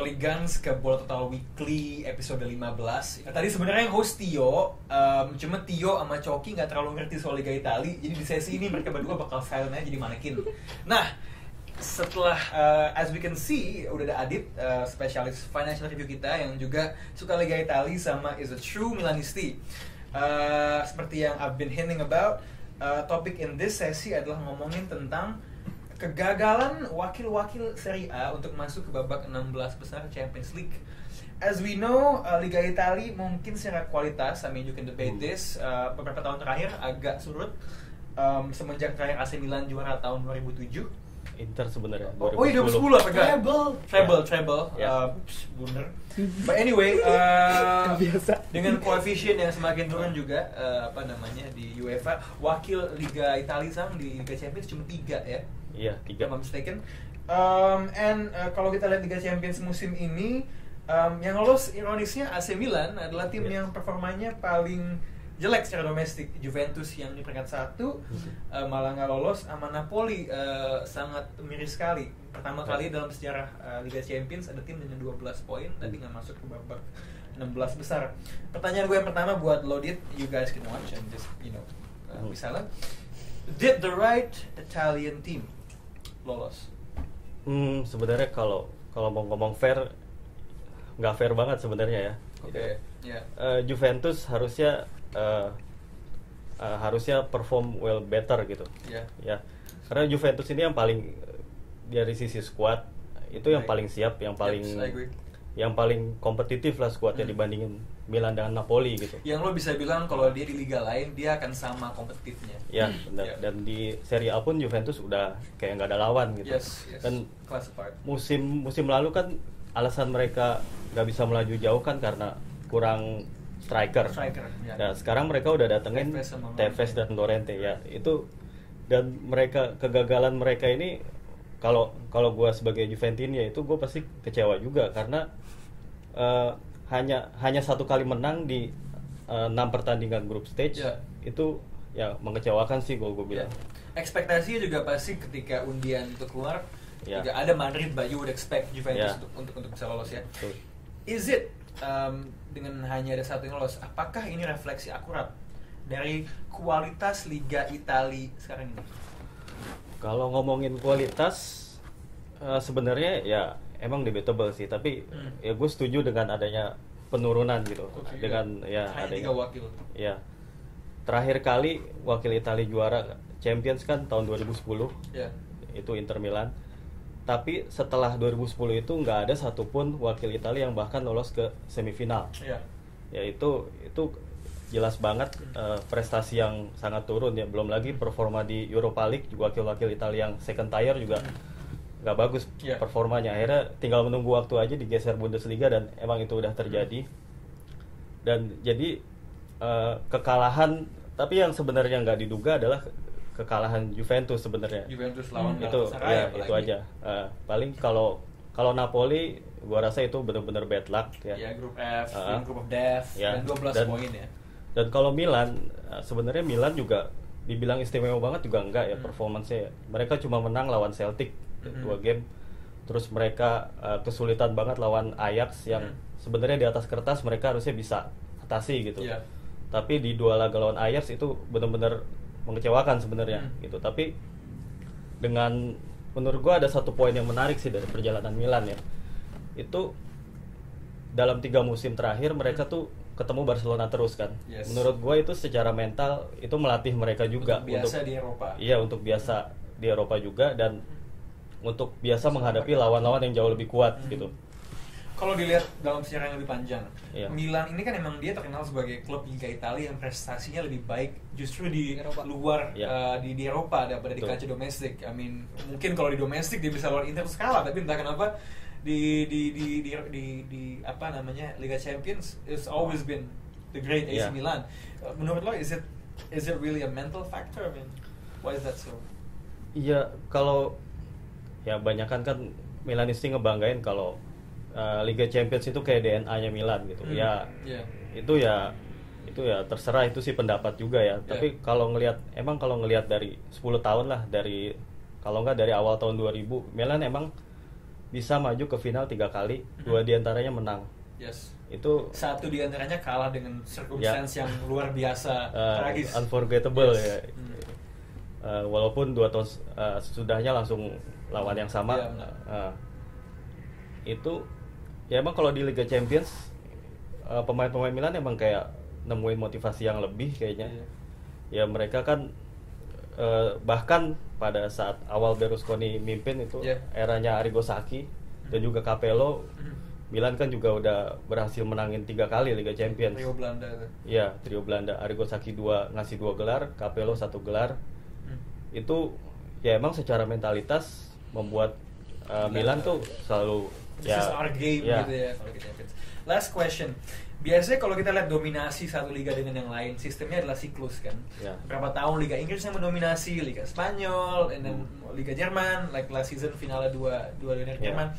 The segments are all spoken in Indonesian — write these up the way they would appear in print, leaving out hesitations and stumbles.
Hooligans ke Bola Total Weekly episode 15. Tadi sebenarnya yang host Tio, cuma Tio sama Coki nggak terlalu ngerti soal Liga Italia. Jadi di sesi ini mereka berdua bakal silent aja jadi manekin. Nah, setelah as we can see udah ada Adit, spesialis financial review kita yang juga suka Liga Italia sama is a true Milanisti. Seperti yang I've been hinting about, topik in this sesi adalah ngomongin tentang kegagalan wakil-wakil Serie A untuk masuk ke babak 16 besar Champions League. As we know, Liga Italia mungkin secara kualitas, I mean you can debate this, beberapa tahun terakhir agak surut, semenjak terakhir AC Milan juara tahun 2007. Inter sebenarnya. Oh iya 2010 apa enggak? Treble. Ya. Bener. But anyway, dengan koefisien yang semakin turun juga, di UEFA, wakil Liga Italia sang di Liga Champions cuma 3 ya. Iya, 3. If I'm mistaken. Kalau kita lihat Liga Champions musim ini, yang lolos ironisnya AC Milan adalah tim yang performanya paling jelek secara domestik. Juventus yang di peringkat 1 malah nggak lolos, sama Napoli sangat miris sekali. Pertama kali dalam sejarah Liga Champions ada tim dengan 12 poin tapi nggak masuk ke babak 16 besar. Pertanyaan gue yang pertama buat Lodit, you guys can watch and just misalnya, did the right Italian team lolos? Sebenarnya kalau mau ngomong fair, nggak fair banget sebenarnya ya. Oke. Yeah. Juventus harusnya perform well better gitu. Ya. Karena Juventus ini yang paling dari sisi squad itu yang paling siap, yang paling kompetitif lah squadnya dibandingin Milan dengan Napoli gitu. Yang lo bisa bilang kalau dia di liga lain dia akan sama kompetitifnya. Ya, benar. Dan di Serie A pun Juventus udah kayak nggak ada lawan gitu. Yes. Dan musim lalu kan alasan mereka nggak bisa melaju jauh kan karena kurang striker. Ya. Nah, sekarang mereka udah datengin Tevez dan Llorente ya. Itu dan kegagalan mereka ini kalau gue sebagai Juventini ya itu gue pasti kecewa juga karena hanya 1 kali menang di 6 pertandingan group stage. Itu ya mengecewakan sih gue bilang. Ekspektasinya juga pasti ketika undian itu keluar juga ada Madrid, but you would expect Juventus untuk bisa lolos ya. Betul. Is it dengan hanya ada 1 yang lolos, apakah ini refleksi akurat dari kualitas Liga Italia sekarang ini? Kalau ngomongin kualitas sebenarnya ya emang debatable sih, tapi ya gue setuju dengan adanya penurunan gitu. Dengan adanya 3 wakil. Ya. Terakhir kali wakil Italia juara Champions kan tahun 2010. Itu Inter Milan. Tapi setelah 2010 itu nggak ada satupun wakil Italia yang bahkan lolos ke semifinal. Ya itu jelas banget prestasi yang sangat turun ya. Belum lagi performa di Europa League, wakil-wakil Italia yang second tier juga nggak bagus performanya. Akhirnya tinggal menunggu waktu aja digeser Bundesliga dan emang itu udah terjadi. Dan jadi kekalahan, tapi yang sebenarnya nggak diduga adalah kekalahan Juventus sebenarnya. Juventus lawan itu itu aja. Paling kalau Napoli gua rasa itu benar-benar bad luck ya. Grup F, Group of Death dan 12 poin ya. Dan kalau Milan sebenarnya Milan juga dibilang istimewa banget juga enggak ya performance-nya. Mereka cuma menang lawan Celtic 2 game. Terus mereka kesulitan banget lawan Ajax yang sebenarnya di atas kertas mereka harusnya bisa atasi gitu. Tapi di 2 laga lawan Ajax itu benar-benar mengecewakan sebenarnya gitu. Tapi dengan menurut gua ada 1 poin yang menarik sih dari perjalanan Milan ya. Itu dalam 3 musim terakhir mereka tuh ketemu Barcelona terus kan. Menurut gua itu secara mental itu melatih mereka juga untuk biasa di Eropa. Iya, untuk biasa di Eropa juga dan untuk biasa menghadapi lawan-lawan yang jauh lebih kuat gitu. Kalau dilihat dalam sejarah yang lebih panjang, Milan ini kan emang dia terkenal sebagai klub Liga Italia yang prestasinya lebih baik justru di luar di Eropa daripada di kancah domestik. I mean, mungkin kalau di domestik dia bisa lawan Inter kalah, tapi entah kenapa di Liga Champions it's always been the great AC Milan. Menurut lo is it really a mental factor? I mean, why is that so? Iya, kalau ya banyakan kan Milanisti ngebanggain kalau Liga Champions itu kayak DNA-nya Milan gitu. Itu ya terserah, itu sih pendapat juga ya. Tapi kalau ngelihat dari 10 tahun lah, dari kalau nggak dari awal tahun 2000, Milan emang bisa maju ke final 3 kali, 2 diantaranya menang. Yes. Itu 1 diantaranya kalah dengan circumstance yang luar biasa, tragis, unforgettable ya. Walaupun 2 tahun sesudahnya langsung lawan yang sama. Itu ya emang kalau di Liga Champions pemain-pemain Milan emang kayak nemuin motivasi yang lebih kayaknya. Ya mereka kan bahkan pada saat awal Berlusconi mimpin itu eranya Arrigo Sacchi dan juga Capello, Milan kan juga udah berhasil menangin 3 kali Liga Champions. Trio Belanda. Iya, trio Belanda. Arrigo Sacchi ngasih 2 gelar, Capello 1 gelar. Itu ya emang secara mentalitas membuat Milan tuh selalu this is our game gitu ya kalau kita Champions. Last question. Biasanya kalau kita lihat dominasi satu liga dengan yang lain, sistemnya adalah siklus kan. Berapa tahun Liga Inggris yang mendominasi, Liga Spanyol, and then Liga Jerman, like last season finalnya dua Liga Jerman.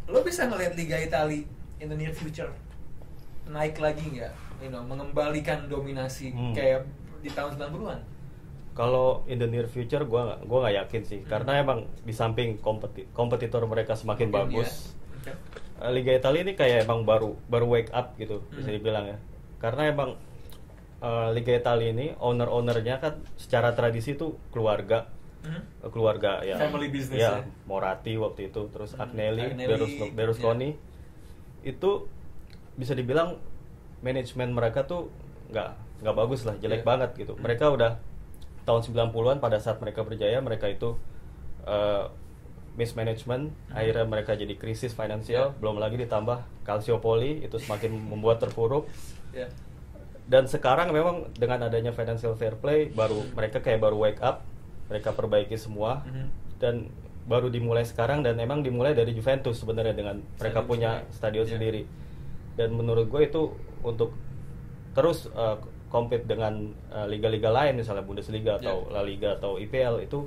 Lo bisa ngelihat Liga Italia in the near future naik lagi nggak? Mengembalikan dominasi kayak di tahun 90-an? Kalau in the near future gua nggak yakin sih, karena emang di samping kompetitor mereka semakin bagus. Liga Italia ini kayak emang baru wake up gitu, bisa dibilang ya. Karena emang Liga Italia ini ownernya kan secara tradisi tuh keluarga ya, family business ya. Moratti waktu itu, terus Agnelli, Berlusconi. Itu bisa dibilang manajemen mereka tuh nggak bagus lah, jelek banget gitu. Mereka udah tahun 90-an pada saat mereka berjaya, mereka itu mismanagement, akhirnya mereka jadi krisis finansial, belum lagi ditambah Calciopoli itu semakin membuat terpuruk. Dan sekarang memang dengan adanya financial fair play mereka baru wake up, mereka perbaiki semua dan baru dimulai sekarang, dan emang dimulai dari Juventus sebenarnya dengan mereka punya stadion sendiri. Dan menurut gue itu untuk terus compete dengan liga-liga lain misalnya Bundesliga atau La Liga atau IPL itu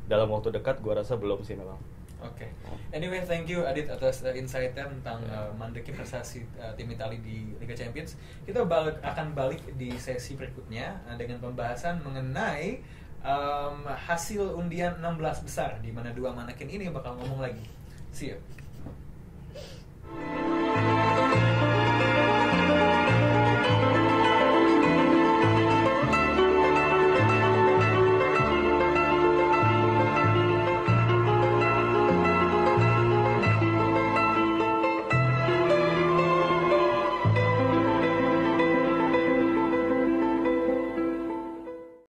dalam waktu dekat gue rasa belum sih memang. Oke. Anyway, thank you Adit atas insight-nya tentang mandeknya prestasi tim Italia di Liga Champions. Kita akan balik di sesi berikutnya dengan pembahasan mengenai hasil undian 16 besar di mana 2 manekin ini bakal ngomong lagi. See you.